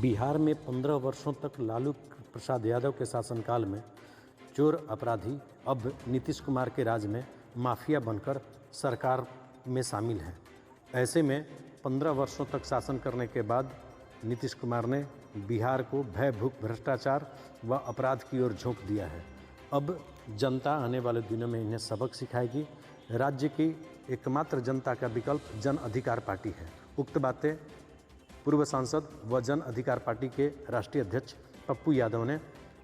बिहार में 15 वर्षों तक लालू प्रसाद यादव के शासनकाल में चोर अपराधी अब नीतीश कुमार के राज में माफिया बनकर सरकार में शामिल हैं। ऐसे में 15 वर्षों तक शासन करने के बाद नीतीश कुमार ने बिहार को भय भूख भ्रष्टाचार व अपराध की ओर झोंक दिया है। अब जनता आने वाले दिनों में इन्हें सबक सिखाएगी। राज्य की एकमात्र जनता का विकल्प जन अधिकार पार्टी है। उक्त बातें पूर्व सांसद व जन अधिकार पार्टी के राष्ट्रीय अध्यक्ष पप्पू यादव ने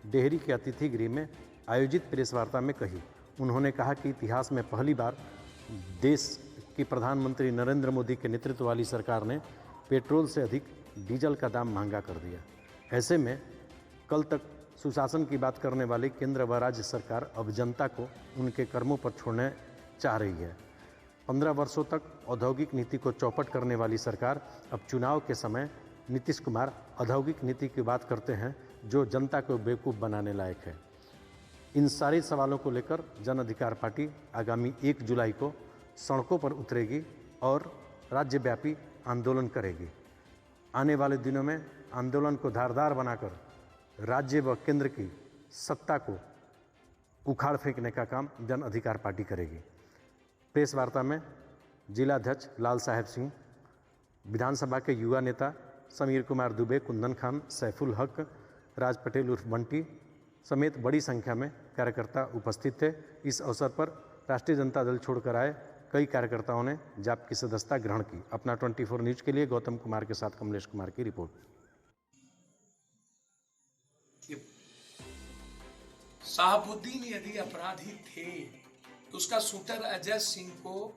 डेहरी के अतिथि गृह में आयोजित प्रेस वार्ता में कही। उन्होंने कहा कि इतिहास में पहली बार देश की प्रधानमंत्री नरेंद्र मोदी के नेतृत्व वाली सरकार ने पेट्रोल से अधिक डीजल का दाम महंगा कर दिया। ऐसे में कल तक सुशासन की बात करने वाली केंद्र व राज्य सरकार अब जनता को उनके कर्मों पर छोड़ने चाह रही है। 15 वर्षों तक औद्योगिक नीति को चौपट करने वाली सरकार अब चुनाव के समय नीतीश कुमार औद्योगिक नीति की बात करते हैं जो जनता को बेवकूफ़ बनाने लायक है। इन सारे सवालों को लेकर जन अधिकार पार्टी आगामी 1 जुलाई को सड़कों पर उतरेगी और राज्यव्यापी आंदोलन करेगी। आने वाले दिनों में आंदोलन को धारदार बनाकर राज्य व केंद्र की सत्ता को उखाड़ फेंकने का काम जन अधिकार पार्टी करेगी। प्रेस वार्ता में जिलाध्यक्ष लाल साहेब सिंह, विधानसभा के युवा नेता समीर कुमार दुबे, कुंदन खान, सैफुल हक, राज पटेल उर्फ बंटी समेत बड़ी संख्या में कार्यकर्ता उपस्थित थे। इस अवसर पर राष्ट्रीय जनता दल छोड़कर आए कई कार्यकर्ताओं ने जाप की सदस्यता ग्रहण की। अपना 24 न्यूज के लिए गौतम कुमार के साथ कमलेश कुमार की रिपोर्ट। शहाबुद्दीन यदि अपराधी थे तो उसका शूटर अजय सिंह को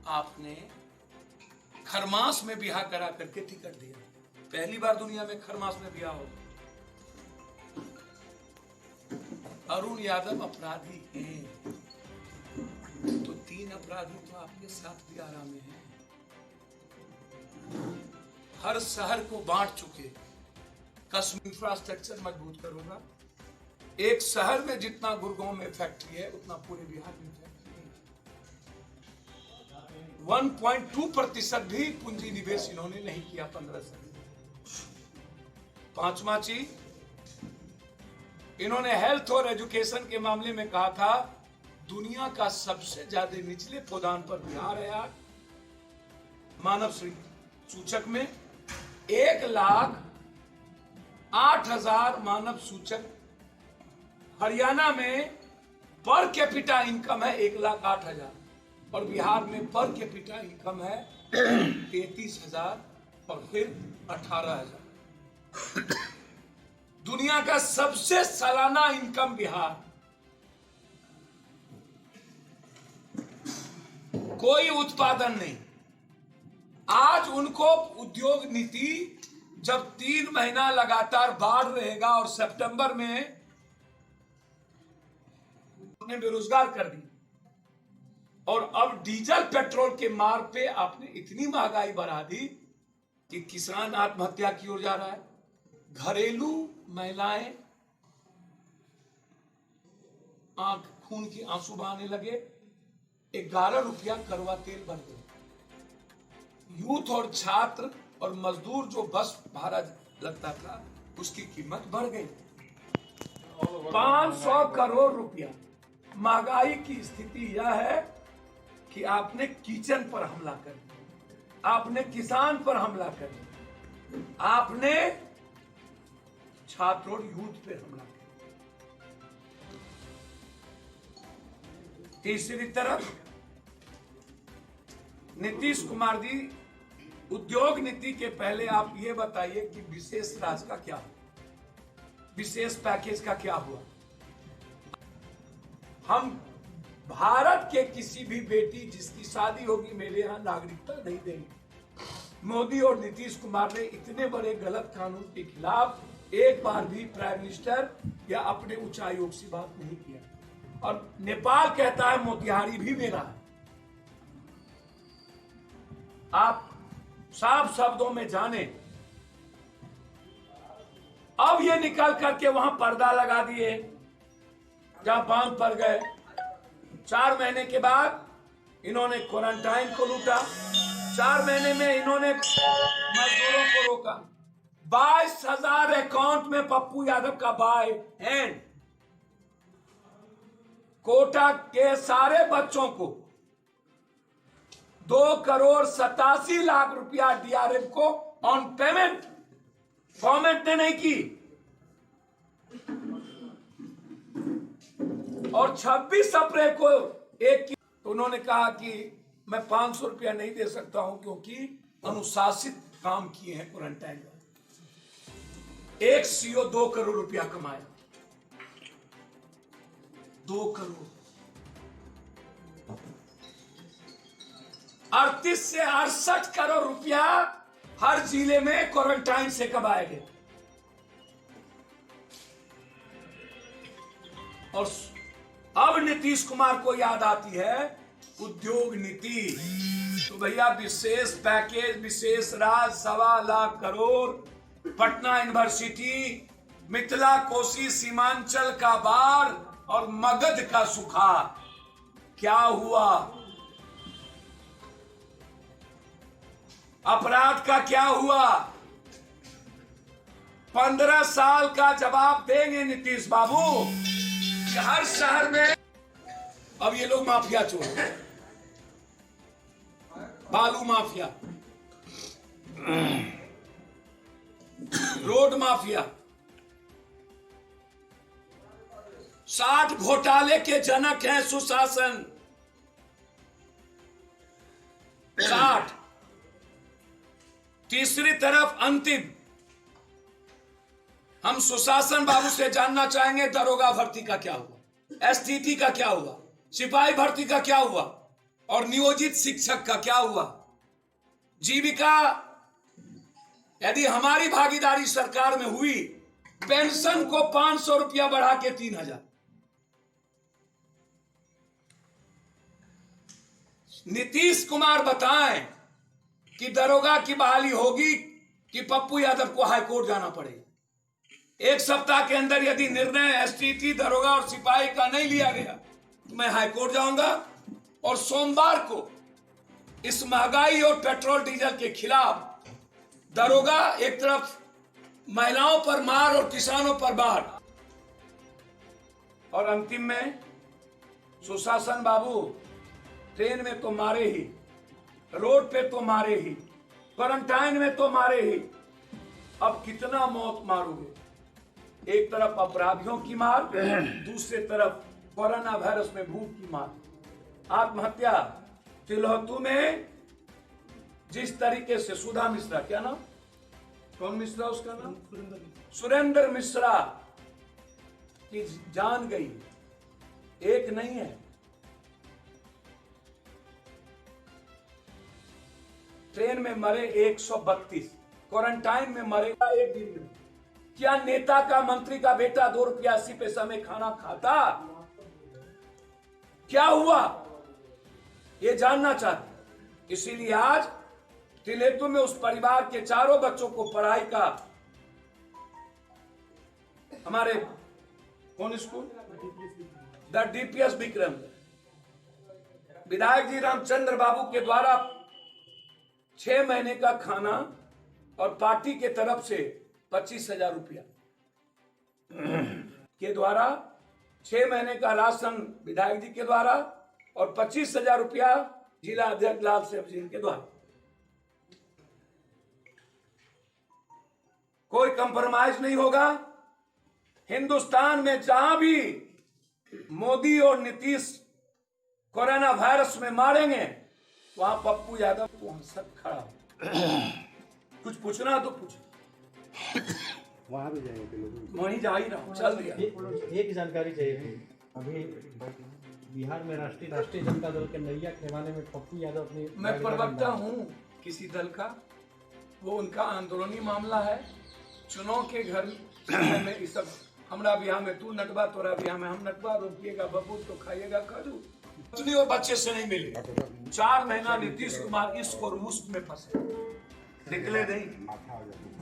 आपने खरमास में ब्याह करा करके टिकट दिया। पहली बार दुनिया में खरमास में ब्याह हो। अरुण यादव अपराधी हैं तो 3 अपराधी तो आपके साथ भी आराम में हैं। हर शहर को बांट चुके। कस्म इंफ्रास्ट्रक्चर मजबूत करूंगा। एक शहर में जितना गुड़गांव में फैक्ट्री है उतना पूरे बिहार में फैक्ट्री है। 1.2% भी पूंजी निवेश इन्होंने नहीं किया 15 साल। 5वां चीज, इन्होंने हेल्थ और एजुकेशन के मामले में कहा था दुनिया का सबसे ज्यादा निचले पदान पर बिहार है। आज मानव सूचक में 1,08,000 मानव सूचक। हरियाणा में पर कैपिटा इनकम है 1,08,000 और बिहार में पर कैपिटा इनकम है 33,000 और फिर 18,000। दुनिया का सबसे सालाना इनकम बिहार। कोई उत्पादन नहीं। आज उनको उद्योग नीति जब 3 महीना लगातार बाढ़ रहेगा और सितंबर में ने बेरोजगार कर दी और अब डीजल पेट्रोल के मार पे आपने इतनी महंगाई बढ़ा दी कि किसान आत्महत्या की ओर जा रहा है। घरेलू महिलाएं आंख खून की आंसू बहाने लगे। 11 रुपया कड़वा तेल बढ़ गए। यूथ और छात्र और मजदूर जो बस भाड़ा लगता था उसकी कीमत बढ़ गई। 500 करोड़ रुपया। महंगाई की स्थिति यह है कि आपने किचन पर हमला कर दिया, आपने किसान पर हमला कर दिया, आपने छात्र और यूथ पे हमला किया। तीसरी तरफ नीतीश कुमार जी उद्योग नीति के पहले आप ये बताइए कि विशेष राज का क्या हुआ, विशेष पैकेज का क्या हुआ। हम भारत के किसी भी बेटी जिसकी शादी होगी मेरे यहां नागरिकता नहीं देंगे। मोदी और नीतीश कुमार ने इतने बड़े गलत कानून के खिलाफ एक बार भी प्राइम मिनिस्टर या अपने उच्च आयोग से बात नहीं किया। और नेपाल कहता है मोतिहारी भी मेरा है। आप साफ शब्दों में जाने। अब ये निकल करके वहां पर्दा लगा दिए जहां बांध पर गए। 4 महीने के बाद इन्होंने क्वारंटाइन को लूटा। 4 महीने में इन्होंने मजदूरों को रोका। 22,000 अकाउंट में पप्पू यादव का बाय हैंड। कोटा के सारे बच्चों को 2,87,00,000 रुपया डीआरएम को ऑन पेमेंट। गवर्नमेंट ने नहीं की। और 26 अप्रैल को एक की, तो उन्होंने कहा कि मैं 500 रुपया नहीं दे सकता हूं क्योंकि अनुशासित काम किए हैं क्वारंटाइन में। एक सीओ 2 करोड़ रुपया कमाया। 2 करोड़। 38 से 68 करोड़ रुपया हर जिले में क्वारंटाइन से कमाए गए। और अब नीतीश कुमार को याद आती है उद्योग नीति। तो भैया विशेष पैकेज, विशेष राज 1.25 लाख करोड़, पटना यूनिवर्सिटी, मिथिला कोसी सीमांचल का बाढ़ और मगध का सुखाड़। क्या हुआ? अपराध का क्या हुआ? 15 साल का जवाब देंगे नीतीश बाबू कि हर शहर में अब ये लोग माफिया चोर, बालू माफिया, रोड माफिया, 60 घोटाले के जनक हैं सुशासन। 60। तीसरी तरफ अंतिम। हम सुशासन बाबू से जानना चाहेंगे दरोगा भर्ती का क्या हुआ, एसटीटी का क्या हुआ, सिपाही भर्ती का क्या हुआ और नियोजित शिक्षक का क्या हुआ। जीविका, यदि हमारी भागीदारी सरकार में हुई, पेंशन को 500 रुपया बढ़ा के 3,000। नीतीश कुमार बताएं कि दरोगा की बहाली होगी कि पप्पू यादव को हाईकोर्ट जाना पड़ेगा। 1 सप्ताह के अंदर यदि निर्णय एसटीटी, दरोगा और सिपाही का नहीं लिया गया तो मैं हाईकोर्ट जाऊंगा। और सोमवार को इस महंगाई और पेट्रोल डीजल के खिलाफ दरोगा एक तरफ महिलाओं पर मार और किसानों पर बाढ़, और अंतिम में सुशासन बाबू ट्रेन में तो मारे ही, रोड पे तो मारे ही, क्वारंटाइन में तो मारे ही। अब कितना मौत मारोगे? एक तरफ अपराधियों की मार, दूसरी तरफ कोरोना वायरस में भूख की मार। आत्महत्या तिलहतू में जिस तरीके से सुधा मिश्रा, क्या नाम, कौन मिश्रा उसका नाम, सुरेंद्र मिश्रा की जान गई। एक नहीं है, ट्रेन में मरे 132, क्वारंटाइन में मरेगा एक दिन में। क्या नेता का, मंत्री का बेटा 2 रुपया 80 पैसा में खाना खाता? क्या हुआ ये जानना चाहते। इसीलिए आज तिलेतु में उस परिवार के 4 बच्चों को पढ़ाई का, हमारे कौन स्कूल, द डीपीएस विक्रम, विधायक जी रामचंद्र बाबू के द्वारा 6 महीने का खाना और पार्टी के तरफ से 25,000 रुपया के द्वारा, 6 महीने का राशन विधायक जी के द्वारा और 25,000 रुपया जिला अध्यक्ष लाल सेव जी के द्वारा। कोई कंप्रोमाइज नहीं होगा। हिंदुस्तान में जहां भी मोदी और नीतीश कोरोना वायरस में मारेंगे, वहां पप्पू यादव को हंसत खड़ा हो। कुछ पूछना तो पूछे। वहां भी जाएंगे लोग, वहीं जा ही रहा, चल दिया। एक जानकारी चाहिए थी। अभी बिहार में राष्ट्रीय जनता दल के नैया खेवाने में पप्पू यादव अपनी, मैं प्रवक्ता हूँ किसी दल का, वो उनका आंदोलनी मामला है। चुनाव के घर में इस सब, हमरा बिहार में तू नटवा, तोरा बिहार में हम नटवा, रोपिएगा बबू तो खाइएगा काजू। पत्नी और बच्चे से नहीं मिले। 4 महीना नीतीश कुमार इस और मुश्त में फंसे, निकले नहीं,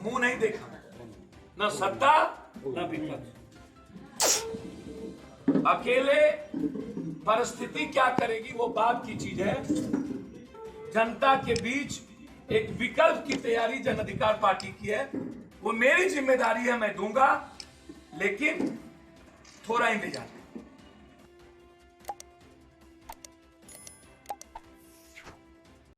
मुंह नहीं देखा, न सत्ता न विपक्ष। अकेले परिस्थिति क्या करेगी वो बात की चीज है। जनता के बीच एक विकल्प की तैयारी जन अधिकार पार्टी की है। वो मेरी जिम्मेदारी है, मैं दूंगा, लेकिन थोड़ा इंतजार।